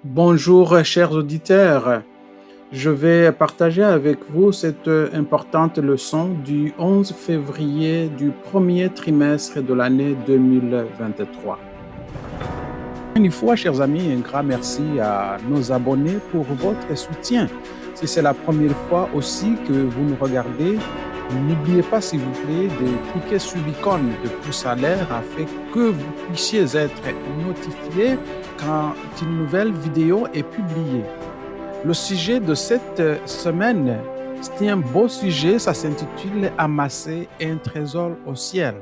Bonjour, chers auditeurs. Je vais partager avec vous cette importante leçon du 11 février du premier trimestre de l'année 2023. Une fois, chers amis, un grand merci à nos abonnés pour votre soutien. Si c'est la première fois aussi que vous nous regardez, n'oubliez pas, s'il vous plaît, de cliquer sur l'icône de pouce à l'air afin que vous puissiez être notifié quand une nouvelle vidéo est publiée. Le sujet de cette semaine, c'est un beau sujet, ça s'intitule Amasser un trésor au ciel.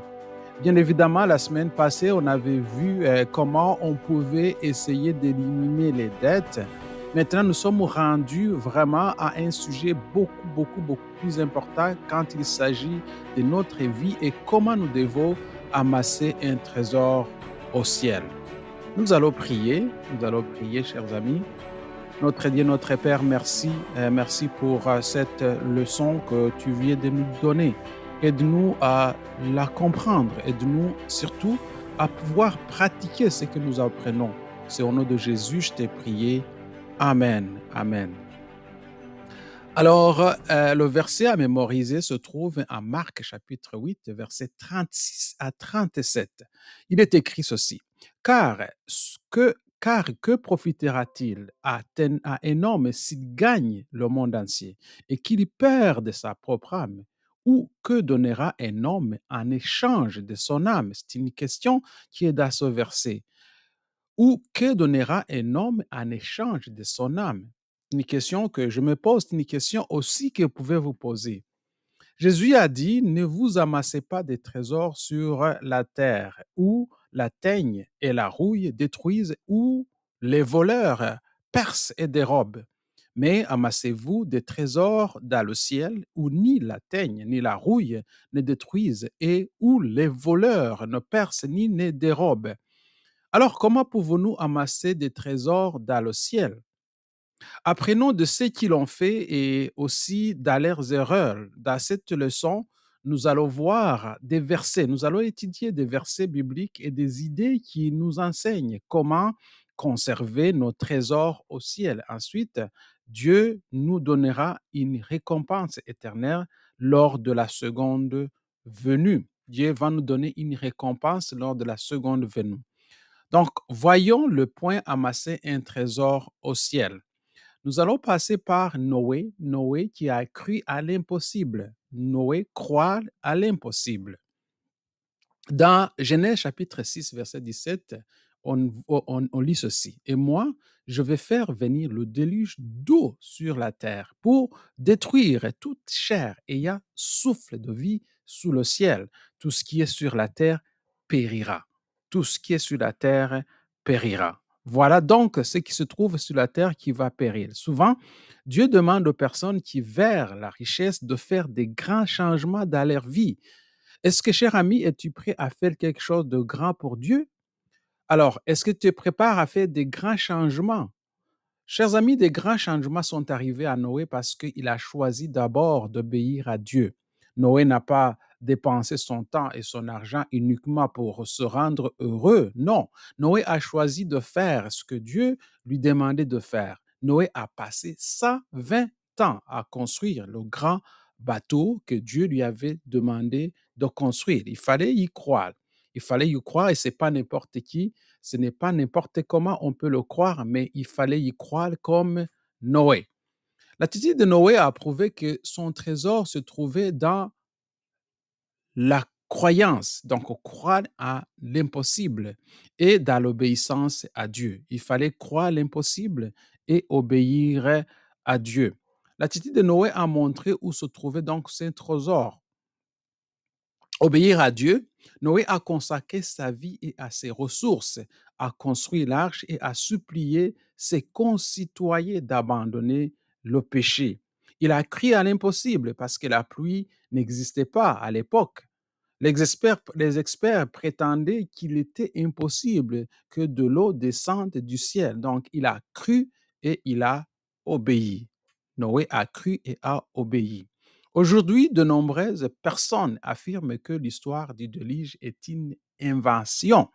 Bien évidemment, la semaine passée, on avait vu comment on pouvait essayer d'éliminer les dettes. Maintenant, nous sommes rendus vraiment à un sujet beaucoup plus important quand il s'agit de notre vie et comment nous devons amasser un trésor au ciel. Nous allons prier, chers amis. Notre Dieu, notre Père, merci. Merci pour cette leçon que tu viens de nous donner. Aide-nous à la comprendre. Aide-nous surtout à pouvoir pratiquer ce que nous apprenons. C'est au nom de Jésus, je t'ai prié. Amen. Amen. Alors, le verset à mémoriser se trouve en Marc chapitre 8, versets 36 à 37. Il est écrit ceci. Car que profitera-t-il à un homme s'il gagne le monde entier et qu'il perde sa propre âme? Ou que donnera un homme en échange de son âme? C'est une question qui est dans ce verset. Ou que donnera un homme en échange de son âme? Une question que je me pose, une question aussi que vous pouvez vous poser. Jésus a dit, ne vous amassez pas des trésors sur la terre, où la teigne et la rouille détruisent, où les voleurs percent et dérobent. Mais amassez-vous des trésors dans le ciel, où ni la teigne ni la rouille ne détruisent, et où les voleurs ne percent ni ne dérobent. Alors, comment pouvons-nous amasser des trésors dans le ciel? Apprenons de ce qu'ils ont fait et aussi dans leurs erreurs. Dans cette leçon, nous allons voir des versets, nous allons étudier des versets bibliques et des idées qui nous enseignent comment conserver nos trésors au ciel. Ensuite, Dieu nous donnera une récompense éternelle lors de la seconde venue. Dieu va nous donner une récompense lors de la seconde venue. Donc, voyons le point amasser un trésor au ciel. Nous allons passer par Noé, Noé qui a cru à l'impossible. Noé croit à l'impossible. Dans Genèse chapitre 6, verset 17, on lit ceci. Et moi, je vais faire venir le déluge d'eau sur la terre pour détruire toute chair ayant souffle de vie sous le ciel. Tout ce qui est sur la terre périra. Tout ce qui est sur la terre périra. Voilà donc ce qui se trouve sur la terre qui va périr. Souvent, Dieu demande aux personnes qui veulent la richesse de faire des grands changements dans leur vie. Est-ce que, cher ami, es-tu prêt à faire quelque chose de grand pour Dieu? Alors, est-ce que tu te prépares à faire des grands changements? Chers amis, des grands changements sont arrivés à Noé parce qu'il a choisi d'abord d'obéir à Dieu. Noé n'a pas dépensé son temps et son argent uniquement pour se rendre heureux. Non, Noé a choisi de faire ce que Dieu lui demandait de faire. Noé a passé 120 ans à construire le grand bateau que Dieu lui avait demandé de construire. Il fallait y croire. Il fallait y croire et ce n'est pas n'importe qui, ce n'est pas n'importe comment on peut le croire, mais il fallait y croire comme Noé. L'attitude de Noé a prouvé que son trésor se trouvait dans la croyance, donc croire à l'impossible et dans l'obéissance à Dieu. Il fallait croire à l'impossible et obéir à Dieu. L'attitude de Noé a montré où se trouvait donc ce trésor. Obéir à Dieu, Noé a consacré sa vie et à ses ressources, à construire l'arche et à supplier ses concitoyens d'abandonner le péché. Il a crié à l'impossible parce que la pluie n'existait pas à l'époque. Les experts prétendaient qu'il était impossible que de l'eau descende du ciel. Donc, il a cru et il a obéi. Noé a cru et a obéi. Aujourd'hui, de nombreuses personnes affirment que l'histoire du déluge est une invention.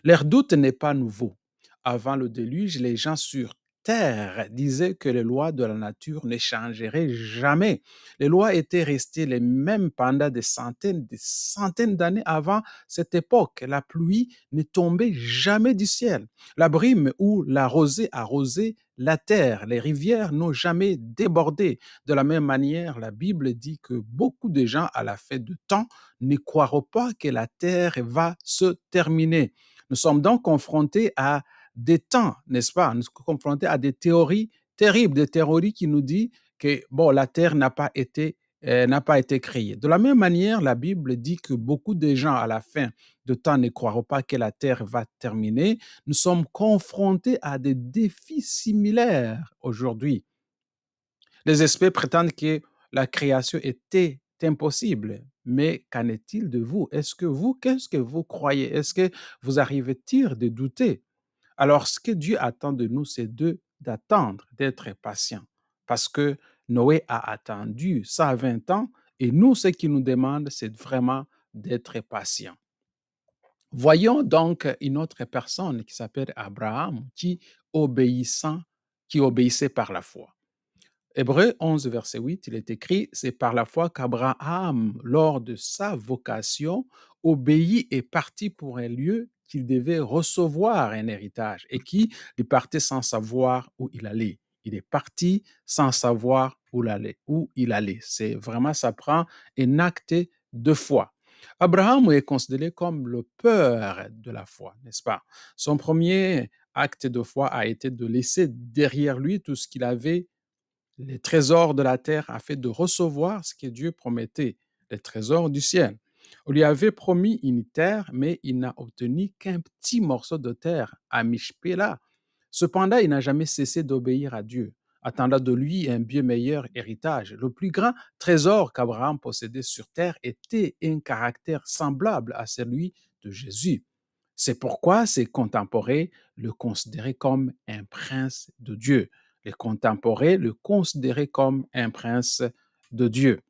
Leur doute n'est pas nouveau. Avant le déluge, les gens sur terre disait que les lois de la nature ne changeraient jamais. Les lois étaient restées les mêmes pendant des centaines d'années avant cette époque. La pluie ne tombait jamais du ciel. La brume ou la rosée arrosait la terre. Les rivières n'ont jamais débordé. De la même manière, la Bible dit que beaucoup de gens à la fin du temps ne croiront pas que la terre va se terminer. Nous sommes donc confrontés à des temps, n'est-ce pas? Nous sommes confrontés à des théories terribles, des théories qui nous disent que bon, la terre n'a pas été créée. De la même manière, la Bible dit que beaucoup de gens à la fin de temps ne croiront pas que la terre va terminer. Nous sommes confrontés à des défis similaires aujourd'hui. Les experts prétendent que la création était impossible. Mais qu'en est-il de vous? Qu'est-ce que vous croyez? Est-ce que vous arrivez-t-il de douter? Alors, ce que Dieu attend de nous, c'est d'attendre, d'être patient. Parce que Noé a attendu 120 ans et nous, ce qu'il nous demande, c'est vraiment d'être patient. Voyons donc une autre personne qui s'appelle Abraham, obéissant, qui obéissait par la foi. Hébreux 11, verset 8, il est écrit, c'est par la foi qu'Abraham, lors de sa vocation, obéit et partit pour un lieu qu'il devait recevoir un héritage et qui il partait sans savoir où il allait. Il est parti sans savoir où il allait. C'est vraiment, ça prend un acte de foi. Abraham est considéré comme le père de la foi, n'est-ce pas? Son premier acte de foi a été de laisser derrière lui tout ce qu'il avait les trésors de la terre afin de recevoir ce que Dieu promettait, les trésors du ciel. On lui avait promis une terre, mais il n'a obtenu qu'un petit morceau de terre à Mishpéla. Cependant, il n'a jamais cessé d'obéir à Dieu, attendant de lui un bien meilleur héritage. Le plus grand trésor qu'Abraham possédait sur terre était un caractère semblable à celui de Jésus. C'est pourquoi ses contemporains le considéraient comme un prince de Dieu. Les contemporains le considéraient comme un prince de Dieu.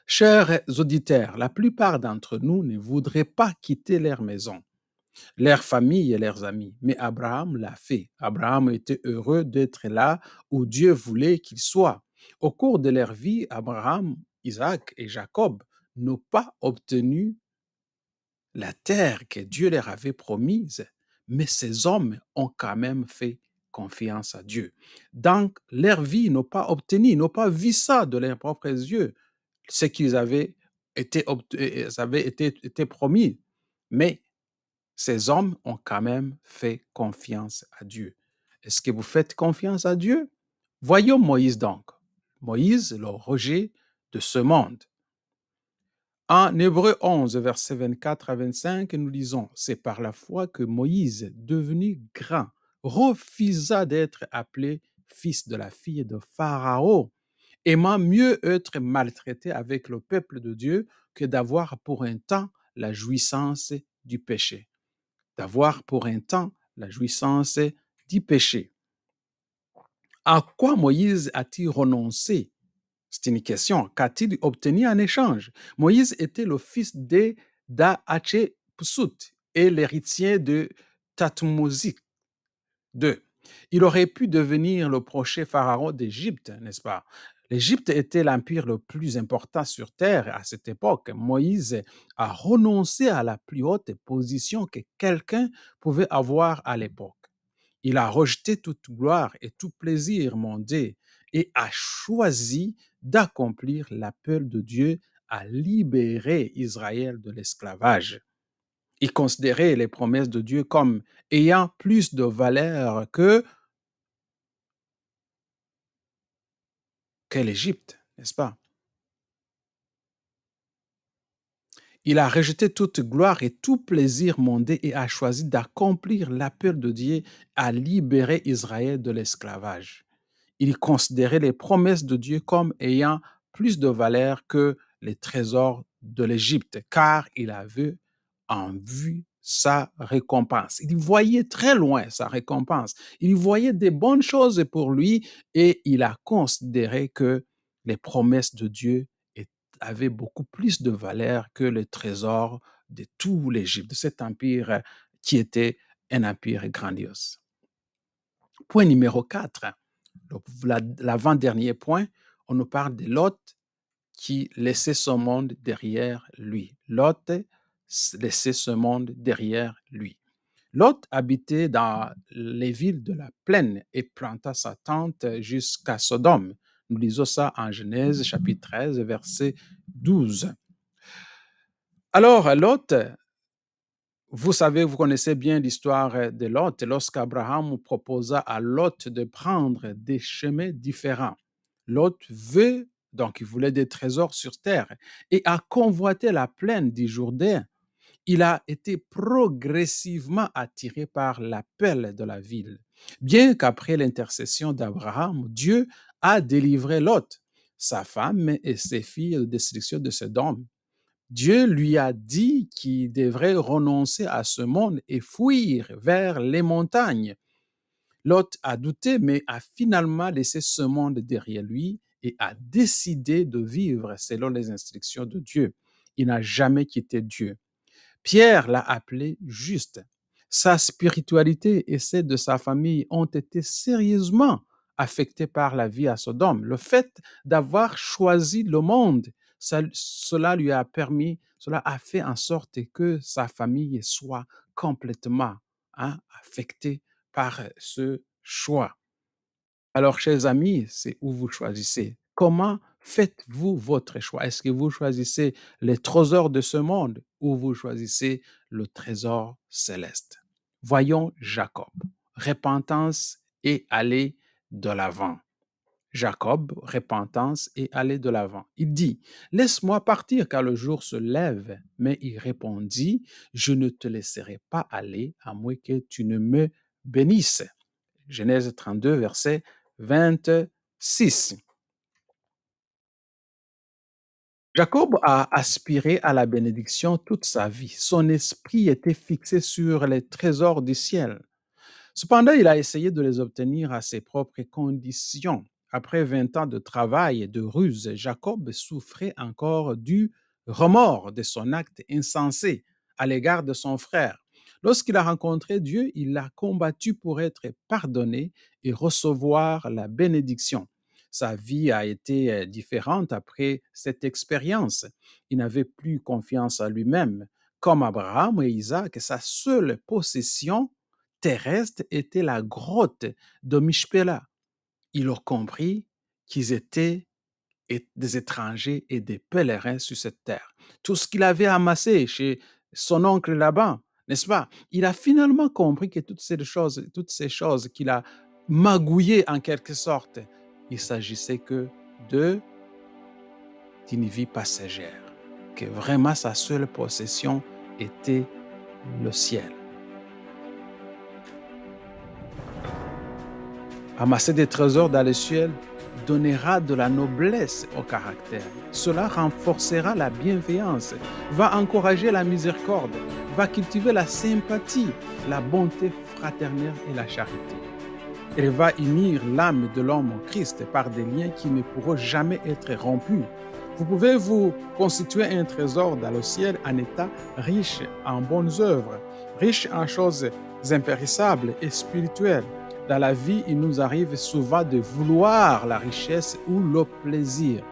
Chers auditeurs, la plupart d'entre nous ne voudraient pas quitter leur maison, leur famille et leurs amis, mais Abraham l'a fait. Abraham était heureux d'être là où Dieu voulait qu'il soit. Au cours de leur vie, Abraham, Isaac et Jacob n'ont pas obtenu la terre que Dieu leur avait promise, mais ces hommes ont quand même fait confiance à Dieu. Donc, leur vie n'ont pas obtenu, n'ont pas vu ça de leurs propres yeux, ce qu'ils avaient été promis. Mais ces hommes ont quand même fait confiance à Dieu. Est-ce que vous faites confiance à Dieu? Voyons Moïse donc. Moïse, le rejet de ce monde. En Hébreux 11, versets 24 à 25, nous lisons, c'est par la foi que Moïse, devenu grand, refusa d'être appelé fils de la fille de Pharaon, aimant mieux être maltraité avec le peuple de Dieu que d'avoir pour un temps la jouissance du péché. D'avoir pour un temps la jouissance du péché. À quoi Moïse a-t-il renoncé? C'est une question. Qu'a-t-il obtenu en échange? Moïse était le fils de Hatshepsut et l'héritier de Thutmose II. Il aurait pu devenir le prochain pharaon d'Égypte, n'est-ce pas? L'Égypte était l'empire le plus important sur terre à cette époque. Moïse a renoncé à la plus haute position que quelqu'un pouvait avoir à l'époque. Il a rejeté toute gloire et tout plaisir mondain et a choisi d'accomplir l'appel de Dieu à libérer Israël de l'esclavage. Il considérait les promesses de Dieu comme ayant plus de valeur que l'Égypte, n'est-ce pas? Il a rejeté toute gloire et tout plaisir mondain et a choisi d'accomplir l'appel de Dieu à libérer Israël de l'esclavage. Il considérait les promesses de Dieu comme ayant plus de valeur que les trésors de l'Égypte, car il avait en vue sa récompense. Il voyait très loin sa récompense. Il voyait des bonnes choses pour lui et il a considéré que les promesses de Dieu avaient beaucoup plus de valeur que les trésors de tout l'Égypte, de cet empire qui était un empire grandiose. Point numéro 4, l'avant-dernier point, on nous parle de Lot qui laissait son monde derrière lui. Lot laissait ce monde derrière lui. Lot habitait dans les villes de la plaine et planta sa tente jusqu'à Sodome. Nous lisons ça en Genèse chapitre 13, verset 12. Alors, Lot, vous savez, vous connaissez bien l'histoire de Lot. Lorsqu'Abraham proposa à Lot de prendre des chemins différents, Lot veut, donc il voulait des trésors sur terre et a convoité la plaine du Jourdain. Il a été progressivement attiré par l'appel de la ville. Bien qu'après l'intercession d'Abraham, Dieu a délivré Lot, sa femme et ses filles de destruction de Sodome. Dieu lui a dit qu'il devrait renoncer à ce monde et fuir vers les montagnes. Lot a douté, mais a finalement laissé ce monde derrière lui et a décidé de vivre selon les instructions de Dieu. Il n'a jamais quitté Dieu. Pierre l'a appelé juste. Sa spiritualité et celle de sa famille ont été sérieusement affectées par la vie à Sodome. Le fait d'avoir choisi le monde, cela lui a permis, cela a fait en sorte que sa famille soit complètement affectée par ce choix. Alors, chers amis, c'est où vous choisissez. Comment faites-vous votre choix? Est-ce que vous choisissez les trésors de ce monde ou vous choisissez le trésor céleste? Voyons Jacob. Repentance et aller de l'avant. Jacob, repentance et aller de l'avant. Il dit, laisse-moi partir car le jour se lève. Mais il répondit, je ne te laisserai pas aller à moins que tu ne me bénisses. Genèse 32, verset 26. Jacob a aspiré à la bénédiction toute sa vie. Son esprit était fixé sur les trésors du ciel. Cependant, il a essayé de les obtenir à ses propres conditions. Après 20 ans de travail et de ruse, Jacob souffrait encore du remords de son acte insensé à l'égard de son frère. Lorsqu'il a rencontré Dieu, il l'a combattu pour être pardonné et recevoir la bénédiction. Sa vie a été différente après cette expérience. Il n'avait plus confiance en lui-même. Comme Abraham et Isaac, sa seule possession terrestre était la grotte de Mishpela. Il a compris qu'ils étaient des étrangers et des pèlerins sur cette terre. Tout ce qu'il avait amassé chez son oncle Laban, n'est-ce pas? Il a finalement compris que toutes ces choses qu'il a magouillées en quelque sorte, il s'agissait que d'une vie passagère, que vraiment sa seule possession était le ciel. Amasser des trésors dans le ciel donnera de la noblesse au caractère. Cela renforcera la bienveillance, va encourager la miséricorde, va cultiver la sympathie, la bonté fraternelle et la charité. Elle va unir l'âme de l'homme au Christ par des liens qui ne pourront jamais être rompus. Vous pouvez vous constituer un trésor dans le ciel en état riche en bonnes œuvres, riche en choses impérissables et spirituelles. Dans la vie, il nous arrive souvent de vouloir la richesse ou le plaisir.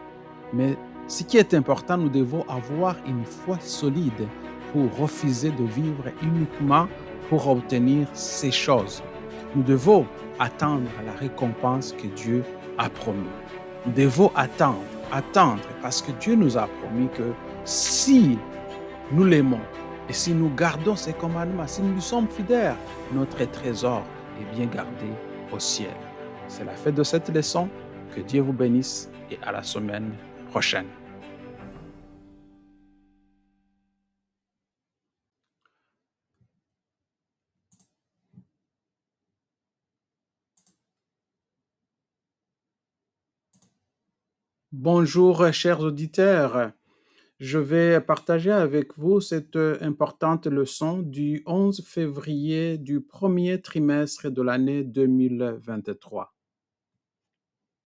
Mais ce qui est important, nous devons avoir une foi solide pour refuser de vivre uniquement pour obtenir ces choses. Nous devons attendre la récompense que Dieu a promis. Nous devons attendre, parce que Dieu nous a promis que si nous l'aimons et si nous gardons ses commandements, si nous lui sommes fidèles, notre trésor est bien gardé au ciel. C'est la fin de cette leçon. Que Dieu vous bénisse et à la semaine prochaine. Bonjour, chers auditeurs. Je vais partager avec vous cette importante leçon du 11 février du premier trimestre de l'année 2023.